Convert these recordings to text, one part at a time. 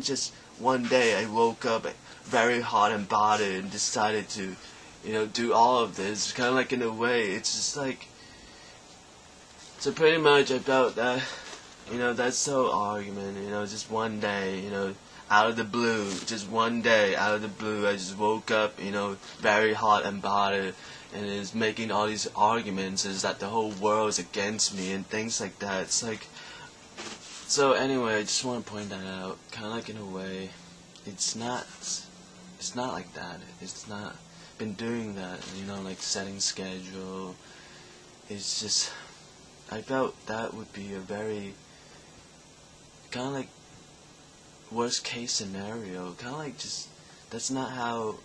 just one day I woke up very hot and bothered and decided to, do all of this. Kind of like in a way, it's just like, so pretty much I felt that, that's so argument, just one day, out of the blue, just one day out of the blue, I just woke up, very hot and bothered, and is making all these arguments, is that the whole world is against me and things like that. It's like, so anyway, I just want to point that out. Kind of like in a way, it's not like that. It's not been doing that, like setting schedule. It's just, I felt that would be a very, kind of like, worst case scenario. Kind of like just, that's not how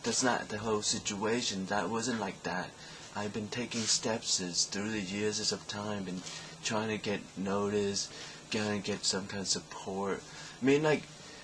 that's not the whole situation. That wasn't like that. I've been taking steps through the years of time, been trying to get noticed, trying to get some kind of support. I mean, like,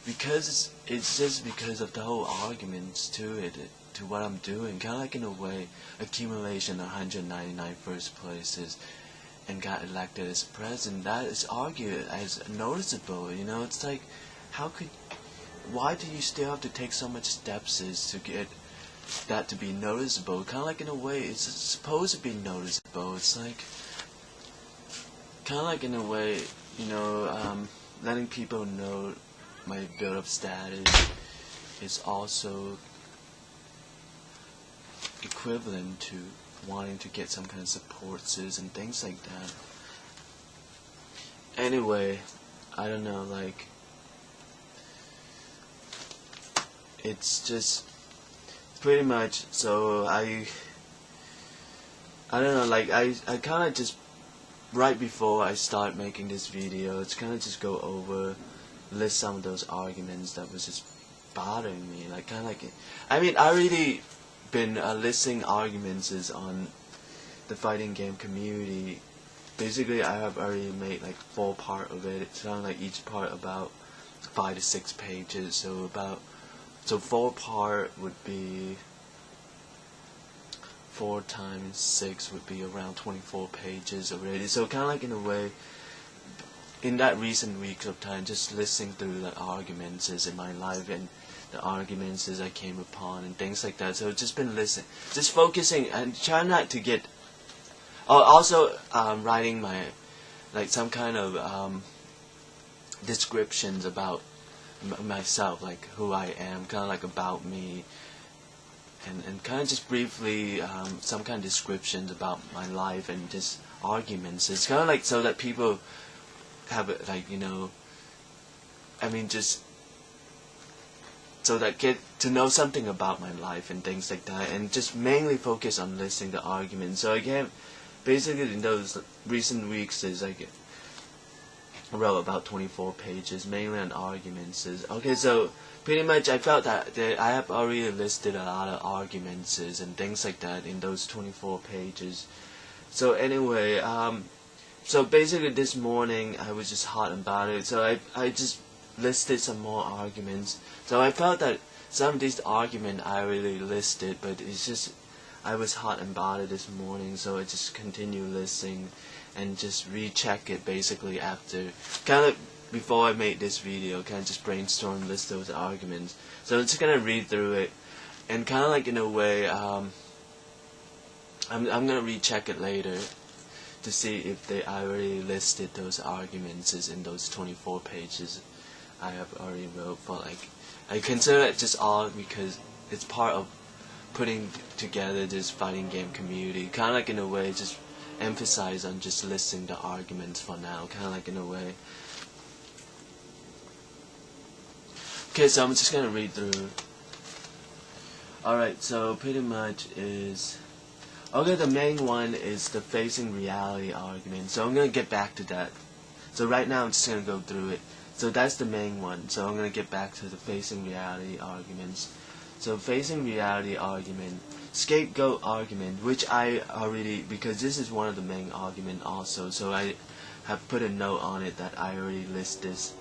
because it's just because of the whole arguments to what I'm doing. Kind of like in a way, accumulation of 199 first places and got elected as president. That is argued as noticeable. It's like, why do you still have to take so much steps to get that to be noticeable? Kind of like in a way, it's supposed to be noticeable. It's like, kind of like in a way, letting people know my build-up status is also equivalent to wanting to get some kind of supports and things like that. Anyway, I don't know, like, it's just pretty much, so I don't know, like, I kind of just, right before I start making this video, it's kind of just go over, list some of those arguments that was just bothering me, like, kind of like, I mean, I really been listing arguments on the fighting game community. Basically, I have already made like 4 parts of it. It sounds like each part about 5 to 6 pages, so 4 part would be 4 times 6 would be around 24 pages already. So kind of like in a way, in that recent weeks of time, just listening through the arguments in my life and the arguments I came upon and things like that. So I've just been listening, just focusing and trying not to get. Also, writing my, like, some kind of descriptions about myself, like who I am, kind of like about me, and kind of just briefly some kind of descriptions about my life and just arguments. It's kind of like so that people have it, like, I mean, just so that get to know something about my life and things like that, and just mainly focus on listening to arguments. So again, basically in those recent weeks, I wrote about 24 pages, mainly on arguments. Okay, so pretty much I felt that I have already listed a lot of arguments and things like that in those 24 pages. So anyway, so basically this morning I was just hot about it, so I just listed some more arguments. So I felt that some of these arguments I already listed, but it's just I was hot and bothered this morning, so I just continue listening and just recheck it basically after, kind of before I made this video, kind of just brainstorm, list those arguments. So I'm just gonna read through it, and kind of like in a way, I'm gonna recheck it later to see if I already listed those arguments in those 24 pages I have already wrote. For like, I consider it just all because it's part of putting together this fighting game community. Kind of like in a way, just emphasize on just listing the arguments for now. Kind of like in a way. Okay, so I'm just gonna read through. Alright, so pretty much is. Okay, the main one is the facing reality argument. So I'm gonna get back to that. So right now I'm just gonna go through it. So that's the main one. So I'm gonna get back to the facing reality arguments. So facing reality argument, scapegoat argument, which I already, because this is one of the main argument also, so I have put a note on it that I already list this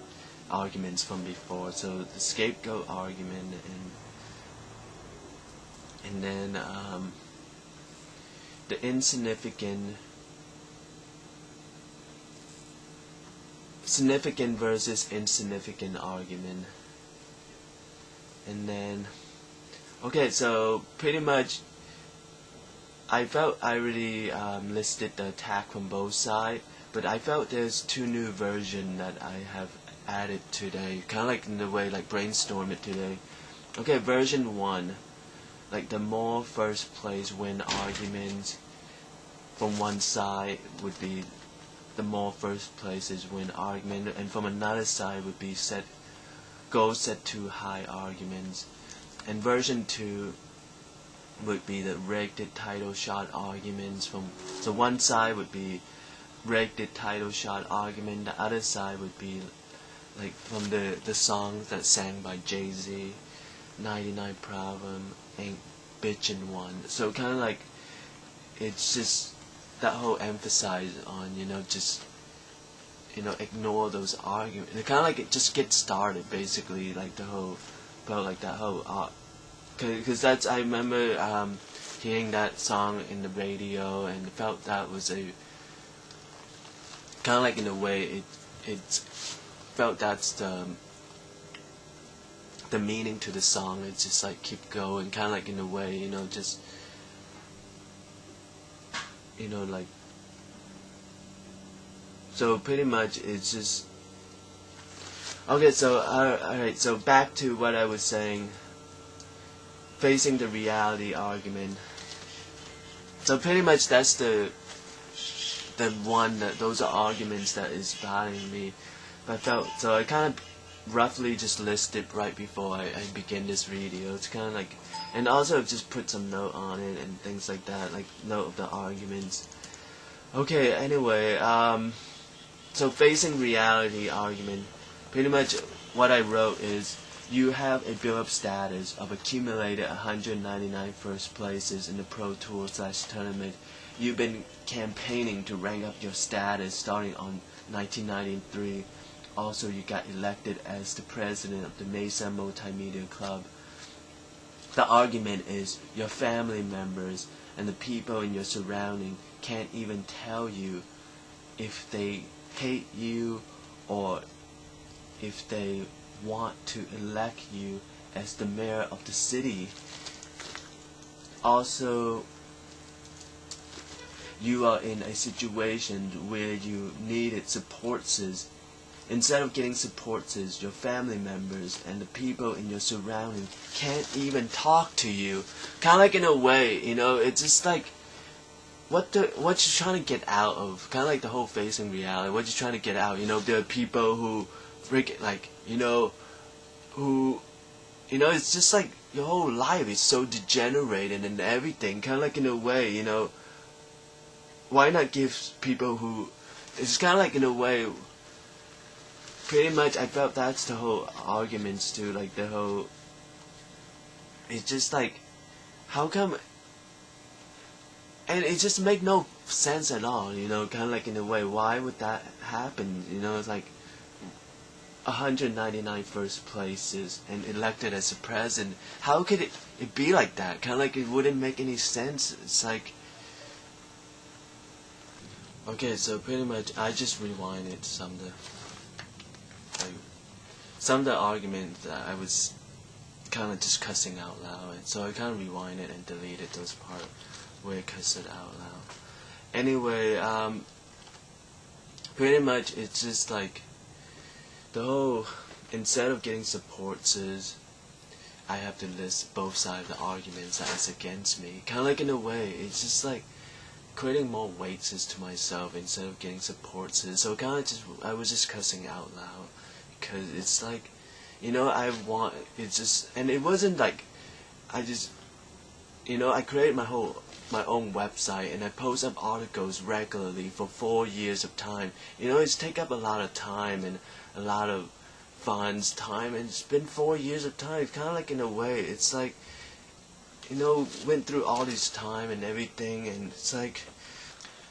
arguments from before. So the scapegoat argument, and then the insignificant significant versus insignificant argument. And then, okay, so pretty much I felt I really listed the attack from both sides, but I felt there's two new versions that I have added today, kind of like in the way like brainstorm it today. Okay, version 1, like the more first place win arguments from one side would be the more first places win argument, and from another side would be goals set too high arguments. And version 2 would be the rigged title shot arguments from, so one side would be rigged title shot argument, the other side would be like from the songs that sang by Jay-Z, 99 Problem, Ain't Bitchin' One. So kind of like, it's just that whole emphasis on, just, ignore those arguments. It kind of like it just gets started, basically, like the whole, felt like that whole, because that's, I remember hearing that song in the radio and felt that was a, kind of like in a way, it felt that's the meaning to the song. It's just like keep going, kind of like in a way, just, like, so pretty much it's just, okay, so, alright, so back to what I was saying, facing the reality argument. So pretty much that's the one that, those are arguments that is bothering me. I felt, so I kind of roughly just listed right before I begin this video. It's kind of like, and also just put some note on it and things like that, like note of the arguments. Okay, anyway, so facing reality argument, pretty much what I wrote is, you have a build-up status of accumulated 199 first places in the Pro Tour / tournament. You've been campaigning to rank up your status starting on 1993. Also, you got elected as the president of the Mesa Multimedia Club. The argument is your family members and the people in your surrounding can't even tell you if they hate you or if they want to elect you as the mayor of the city. Also, you are in a situation where you needed supports. Instead of getting supports, your family members and the people in your surrounding can't even talk to you. Kind of like in a way, it's just like, what you're trying to get out of, kind of like the whole facing reality, what you're trying to get out, there are people who freaking, like, who, it's just like your whole life is so degenerated and everything, kind of like in a way, why not give people who, it's kind of like in a way, pretty much I felt that's the whole arguments too, like the whole, it's just like, how come, and it just make no sense at all, kind of like in a way, why would that happen, it's like 199 first places and elected as a president. How could it be like that? Kind of like it wouldn't make any sense. It's like, okay, so pretty much I just rewinded some of the arguments that I was kind of just cussing out loud, and so I kind of rewinded and deleted those parts where I cussed it out loud. Anyway, pretty much it's just like the whole, instead of getting supports, I have to list both sides of the arguments that is against me. Kind of like in a way, it's just like creating more weights to myself instead of getting supports. So kind of just, I was just cussing out loud because it's like, it's just, and it wasn't like, I just, I created my own website and I post up articles regularly for 4 years of time. It's take up a lot of time and a lot of funds, time, and it's been 4 years of time. It's kind of like in a way, it's like, went through all this time and everything, and it's like,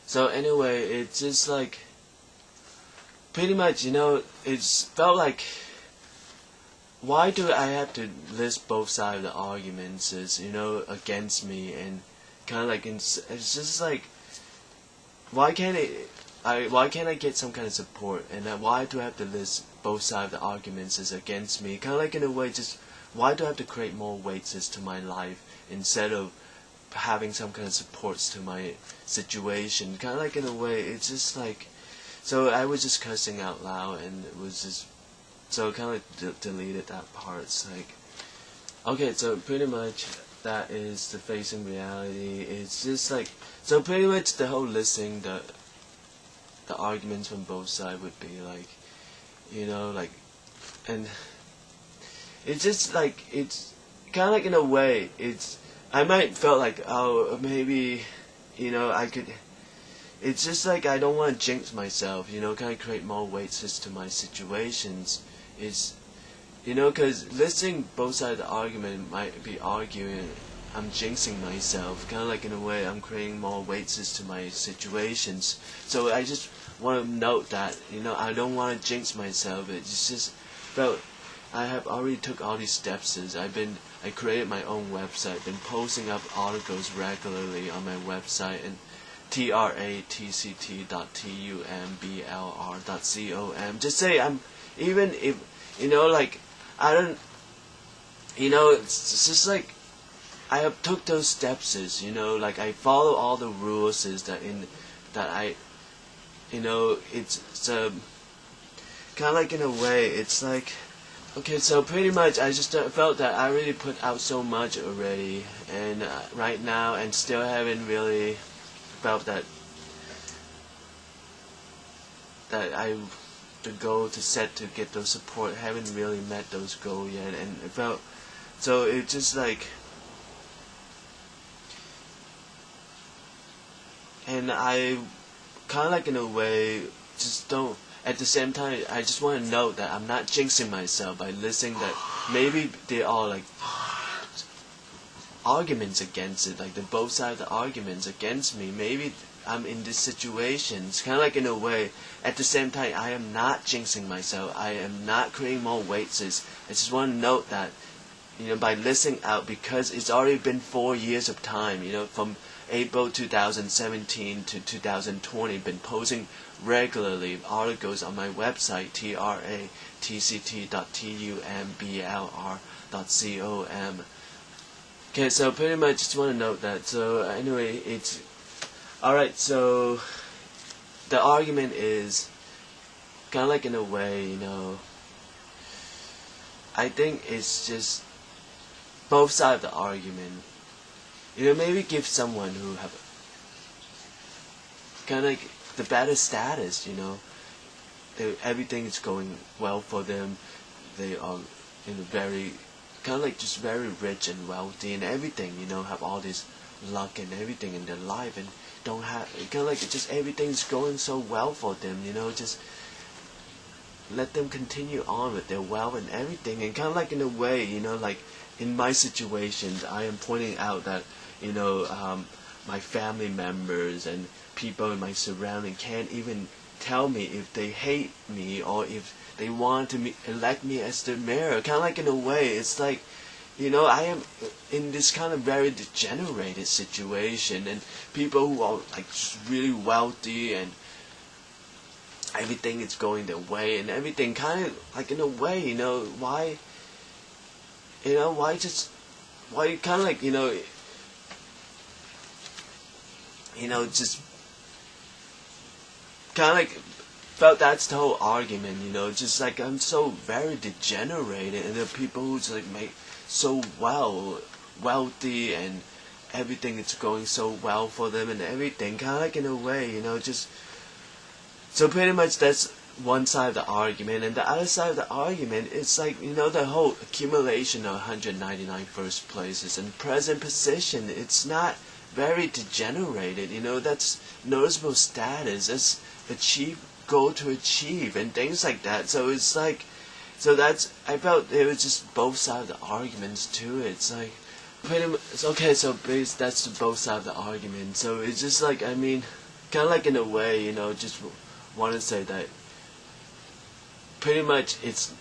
so anyway, it's just like, pretty much, it's felt like, why do I have to list both sides of the arguments against me, and kind of like, it's just like, why can't it, why can't I get some kind of support, and why do I have to list both sides of the arguments as against me? Kind of like in a way, just why do I have to create more weights as to my life instead of having some kind of supports to my situation? Kind of like in a way, it's just like, so I was just cursing out loud, and it was just, so I kind of deleted that part. It's like, okay, so pretty much that is the facing reality. It's just like, so pretty much the whole listing, the arguments from both sides would be like, like, and it's just like, it's kind of like in a way, I might felt like, oh, maybe, I could, it's just like I don't want to jinx myself, kind of create more weights as to my situations. It's, because listing both sides of the argument might be arguing I'm jinxing myself, kind of like in a way I'm creating more weights as to my situations. So I just want to note that, I don't want to jinx myself. It's just felt I have already took all these steps. I created my own website, been posting up articles regularly on my website, and TRATCT.TUMBLR.com. Just say I'm, even if, like, I don't, it's just like, I have took those steps, like I follow all the rules it's kind of like in a way, it's like, okay, so pretty much I just felt that I really put out so much already, and right now, and still haven't really felt that the goal to set to get those support haven't really met those goals yet, and it felt, so it just like, and I kind of like in a way just don't, at the same time I just want to note that I'm not jinxing myself by listing that maybe they are like arguments against it, like the both sides of the arguments against me. Maybe I'm in this situation. It's kind of like in a way, at the same time I am not jinxing myself, I am not creating more weights. I just want to note that, by listing out, because it's already been 4 years of time, from April 2017 to 2020, been posting regularly articles on my website, TRATCT.TUMBLR.com. Okay, so pretty much just want to note that. So anyway, it's alright. So the argument is kind of like in a way, I think it's just both sides of the argument. Maybe give someone who have kind of like the better status, everything is going well for them. They are very, kind of like just very rich and wealthy and everything, have all this luck and everything in their life, and don't have, kind of like just everything's going so well for them, just let them continue on with their wealth and everything. And kind of like in a way, like in my situations, I am pointing out that, my family members and people in my surrounding can't even tell me if they hate me or if they want to elect me as their mayor. Kind of like in a way, it's like, I am in this kind of very degenerated situation, and people who are like just really wealthy and everything is going their way and everything, kind of like in a way, why kind of like, just kind of like felt that's the whole argument, just like I'm so very degenerated, and the people who's like make so wealthy and everything is going so well for them and everything, kind of like in a way, just, so pretty much that's one side of the argument. And the other side of the argument is like, the whole accumulation of 199 first places and present position, it's not very degenerated, that's noticeable status, that's goal to achieve and things like that. So it's like, so that's, I felt it was just both sides of the arguments to it. It's like, pretty much, okay, so that's both sides of the argument. So it's just like, I mean, kind of like in a way, just want to say that pretty much it's